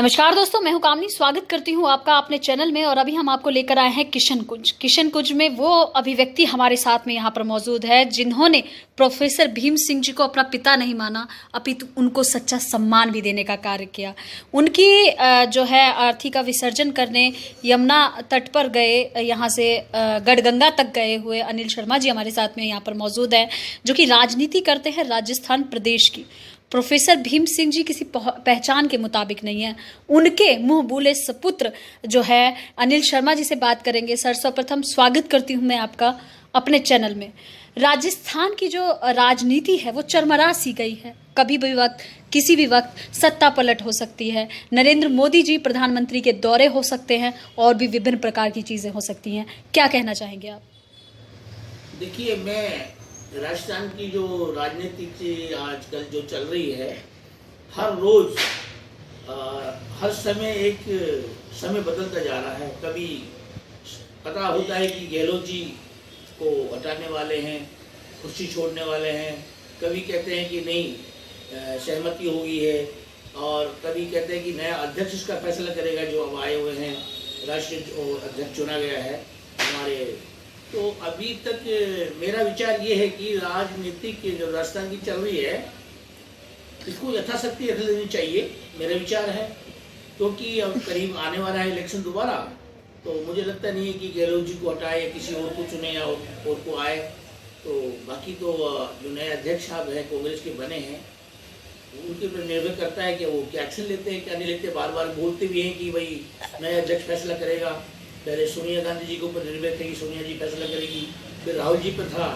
नमस्कार दोस्तों, मैं हूं कामनी। स्वागत करती हूं आपका अपने चैनल में। और अभी हम आपको लेकर आए हैं किशनकुंज में वो अभिव्यक्ति हमारे साथ में यहां पर मौजूद है जिन्होंने प्रोफेसर भीम सिंह जी को अपना पिता नहीं माना, अपितु उनको सच्चा सम्मान भी देने का कार्य किया। उनकी जो है अर्थी का विसर्जन करने यमुना तट पर गए, यहाँ से गढ़गंगा तक गए हुए अनिल शर्मा जी हमारे साथ में यहाँ पर मौजूद है, जो कि राजनीति करते हैं राजस्थान प्रदेश की। प्रोफेसर भीम सिंह जी किसी पहचान के मुताबिक नहीं है। उनके मुंह बोले सपुत्र जो है अनिल शर्मा जी से बात करेंगे। सर, सर्वप्रथम स्वागत करती हूं मैं आपका अपने चैनल में। राजस्थान की जो राजनीति है वो चरमरा सी गई है। कभी भी वक्त, किसी भी वक्त सत्ता पलट हो सकती है। नरेंद्र मोदी जी प्रधानमंत्री के दौरे हो सकते हैं और भी विभिन्न प्रकार की चीजें हो सकती हैं। क्या कहना चाहेंगे आप? देखिए, मैं राजस्थान की जो राजनीति आजकल जो चल रही है, हर रोज हर समय एक समय बदलता जा रहा है। कभी पता होता है कि गहलोत जी को हटाने वाले हैं, कुर्सी छोड़ने वाले हैं। कभी कहते हैं कि नहीं, सहमति हो गई है। और कभी कहते हैं कि नया अध्यक्ष इसका फैसला करेगा, जो अब आए हुए हैं, राष्ट्रीय अध्यक्ष चुना गया है हमारे। तो अभी तक मेरा विचार ये है कि राजनीतिक जो राजस्थान की चल रही है, इसको यथाशक्ति रख लेनी चाहिए, मेरा विचार है। क्योंकि अब करीब आने वाला है इलेक्शन दोबारा, तो मुझे लगता नहीं है कि गहलोत जी को हटाए या किसी और को चुने या और को आए। तो बाकी तो जो नए अध्यक्ष साहब हैं कांग्रेस के बने हैं, उनके ऊपर निर्भर करता है कि वो क्या एक्शन लेते हैं क्या नहीं लेते। बार बार बोलते भी हैं कि भाई नया अध्यक्ष फैसला करेगा। पहले सोनिया गांधी जी के ऊपर निर्भर थे कि सोनिया जी फैसला करेगी, फिर राहुल जी पर था,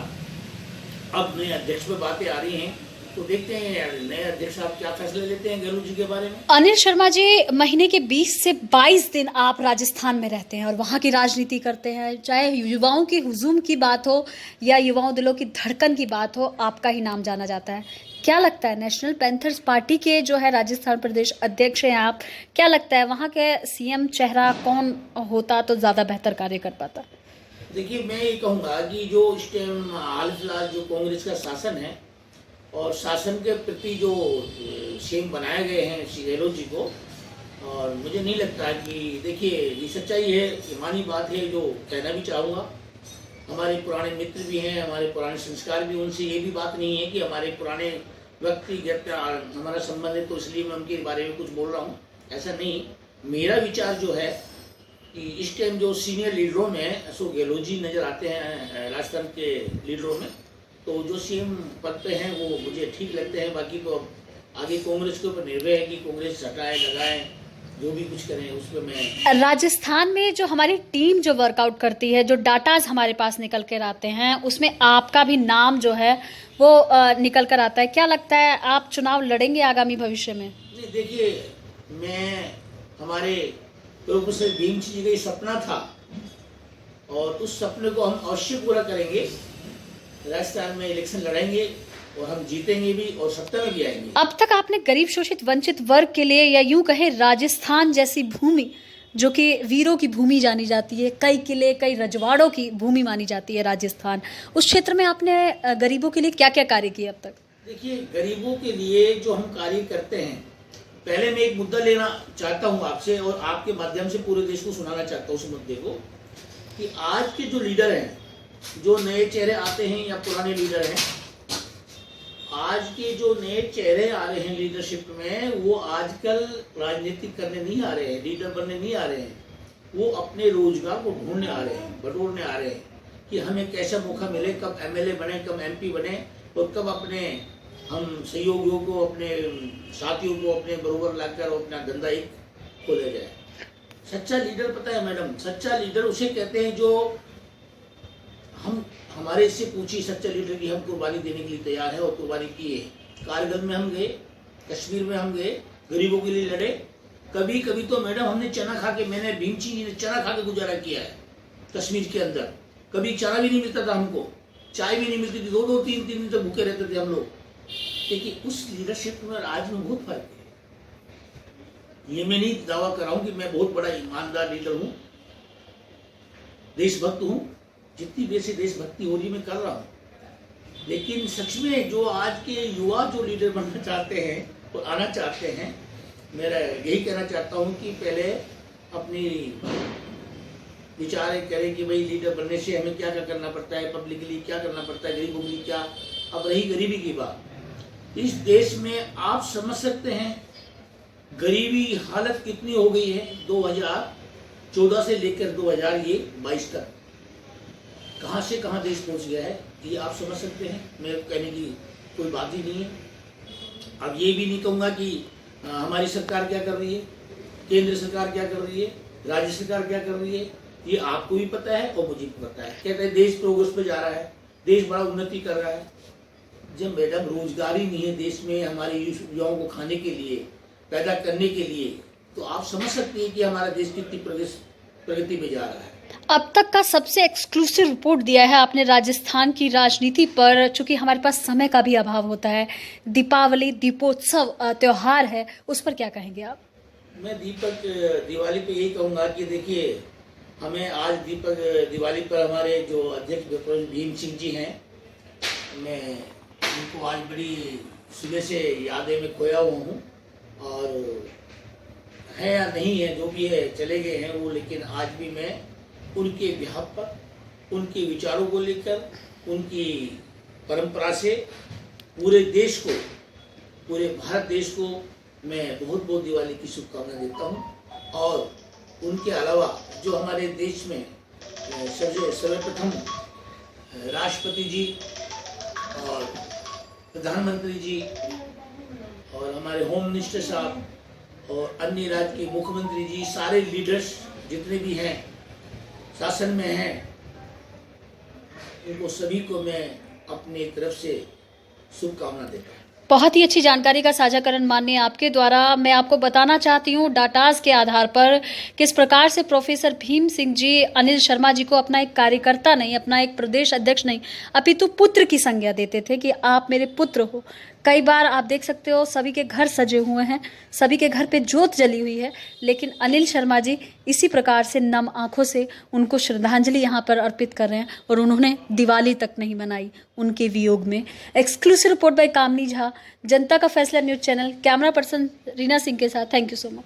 अब नए अध्यक्ष पर बातें आ रही हैं। तो देखते हैं नए अध्यक्ष साहब क्या फैसले लेते हैं गहलोत जी के बारे में। अनिल शर्मा जी, महीने के 20 से 22 दिन आप राजस्थान में रहते हैं और वहाँ की राजनीति करते हैं। चाहे युवाओं की हुजूम की बात हो या युवाओं दिलों की धड़कन की बात हो, आपका ही नाम जाना जाता है। क्या लगता है, नेशनल पैंथर्स पार्टी के जो है राजस्थान प्रदेश अध्यक्ष हैं आप, क्या लगता है वहाँ के सीएम चेहरा कौन होता तो ज़्यादा बेहतर कार्य कर पाता? देखिए, मैं ये कहूँगा कि जो इस टाइम हाल फिलहाल जो कांग्रेस का शासन है और शासन के प्रति जो सीएम बनाए गए हैं गहलोत जी को, और मुझे नहीं लगता कि, देखिए ये सच्चाई है, ईमानी बात है जो कहना भी चाहूँगा। हमारे पुराने मित्र भी हैं, हमारे पुराने संस्कार भी, उनसे ये भी बात नहीं है कि हमारे पुराने व्यक्तिगत हमारा संबंध है तो इसलिए मैं उनके बारे में कुछ बोल रहा हूँ, ऐसा नहीं। मेरा विचार जो है कि इस टाइम जो सीनियर लीडरों में सो गहलोत जी नज़र आते हैं राजस्थान के लीडरों में। तो जो सीएम पद पे हैं वो मुझे ठीक लगते हैं। बाकी तो आगे कांग्रेस के ऊपर निर्भर है कि कांग्रेस हटाए लगाए, जो भी कुछ करें उस पर मैं। राजस्थान में जो हमारी टीम जो वर्कआउट करती है, जो डाटाज हमारे पास निकल कर आते हैं, उसमें आपका भी नाम जो है वो निकल कर आता है। क्या लगता है, आप चुनाव लड़ेंगे आगामी भविष्य में? नहीं, देखिए, मैं हमारे प्रोफेसर भीम सिंह जी का सपना था और उस सपने को हम अवश्य पूरा करेंगे। राजस्थान में इलेक्शन लड़ेंगे और हम जीतेंगे भी और सत्ता में भी आएंगे। अब तक आपने गरीब शोषित वंचित वर्ग के लिए, या यूं कहे राजस्थान जैसी भूमि जो कि वीरों की भूमि जानी जाती है, कई किले कई रजवाड़ों की भूमि मानी जाती है राजस्थान, उस क्षेत्र में आपने गरीबों के लिए क्या क्या कार्य किए अब तक? देखिए, गरीबों के लिए जो हम कार्य करते हैं, पहले मैं एक मुद्दा लेना चाहता हूं आपसे और आपके माध्यम से पूरे देश को सुनाना चाहता हूं उस मुद्दे को, कि आज के जो लीडर हैं, जो नए चेहरे आते हैं या पुराने लीडर हैं, आज के जो नए चेहरे आ रहे हैं लीडरशिप में, वो आजकल राजनीति करने नहीं आ रहे हैं, लीडर बनने नहीं आ रहे हैं। वो अपने रोजगार को ढूंढने आ रहे हैं, बटोरने आ रहे हैं कि हमें कैसा मौका मिले, कब एमएलए बने, कब एमपी बने और कब अपने हम सहयोगियों को, अपने साथियों को अपने बरोबर लाकर अपना धंधा एक खोला जाए। सच्चा लीडर पता है मैडम, सच्चा लीडर उसे कहते हैं जो हम हमारे इससे पूछी सच्चा लीडर की हम कुर्बानी देने के लिए तैयार है और कुर्बानी की है। कारगिल में हम गए, कश्मीर में हम गए, गरीबों के लिए लड़े। कभी कभी तो मैडम हमने चना खा के, मैंने भीम सिंह जी ने चना खा के गुजारा किया है कश्मीर के अंदर। कभी चना भी नहीं मिलता था हमको, चाय भी नहीं मिलती थी, 2-2, 3-3 दिन तक भूखे रहते थे हम लोग। देखिए, उस लीडरशिप में आज में बहुत फर्क है। ये मैं नहीं दावा कर रहा हूँ कि मैं बहुत बड़ा ईमानदार लीडर हूँ, देशभक्त हूँ, जितनी देर से देशभक्ति हो रही मैं कर रहा हूँ। लेकिन सच में जो आज के युवा जो लीडर बनना चाहते हैं और आना चाहते हैं, मेरा यही कहना चाहता हूँ कि पहले अपनी विचार करें कि भाई लीडर बनने से हमें क्या क्या करना पड़ता है, पब्लिक के लिए क्या करना पड़ता है, गरीबों के लिए क्या। अब रही गरीबी की बात, इस देश में आप समझ सकते हैं गरीबी हालत कितनी हो गई है 2014 से लेकर 2022 तक, कहाँ से कहाँ देश पहुँच गया है, ये आप समझ सकते हैं। मेरे कहने की कोई बात ही नहीं है। अब ये भी नहीं कहूँगा कि हमारी सरकार क्या कर रही है, केंद्र सरकार क्या कर रही है, राज्य सरकार क्या कर रही है, ये आपको भी पता है और मुझे भी पता है। कहते हैं देश प्रोग्रेस पे जा रहा है, देश बड़ा उन्नति कर रहा है। जब मैडम रोजगार ही नहीं है देश में हमारे युवाओं को खाने के लिए, पैदा करने के लिए, तो आप समझ सकते हैं कि हमारा देश कितनी प्रगति में जा रहा है। अब तक का सबसे एक्सक्लूसिव रिपोर्ट दिया है आपने राजस्थान की राजनीति पर। चूंकि हमारे पास समय का भी अभाव होता है, दीपावली दीपोत्सव त्योहार है, उस पर क्या कहेंगे आप? मैं दिवाली पे यही कहूँगा कि देखिए, हमें आज दिवाली पर हमारे जो अध्यक्ष डॉक्टर भीम सिंह जी हैं, मैं उनको आज बड़ी सुबह से यादें में खोया हुआ हूँ, और है या नहीं है जो भी है, चले गए हैं वो, लेकिन आज भी मैं उनके बिहाफ पर, उनके विचारों को लेकर, उनकी परंपरा से पूरे देश को, पूरे भारत देश को मैं बहुत बहुत दिवाली की शुभकामनाएं देता हूँ। और उनके अलावा जो हमारे देश में सर्वप्रथम राष्ट्रपति जी और प्रधानमंत्री जी और हमारे होम मिनिस्टर साहब और अन्य राज्य के मुख्यमंत्री जी, सारे लीडर्स जितने भी हैं, शासन में हैं, उनको सभी को मैं अपनी तरफ से शुभकामना देता हूँ। बहुत ही अच्छी जानकारी का साझाकरण माननीय आपके द्वारा। मैं आपको बताना चाहती हूँ डाटाज के आधार पर किस प्रकार से प्रोफेसर भीम सिंह जी अनिल शर्मा जी को अपना एक कार्यकर्ता नहीं, अपना एक प्रदेश अध्यक्ष नहीं, अपितु पुत्र की संज्ञा देते थे कि आप मेरे पुत्र हो। कई बार आप देख सकते हो सभी के घर सजे हुए हैं, सभी के घर पे ज्योत जली हुई है, लेकिन अनिल शर्मा जी इसी प्रकार से नम आंखों से उनको श्रद्धांजलि यहाँ पर अर्पित कर रहे हैं, और उन्होंने दिवाली तक नहीं मनाई उनके वियोग में। एक्सक्लूसिव रिपोर्ट बाय कामनी झा, जनता का फैसला news channel, camera person Reena Singh के साथ। Thank you so much.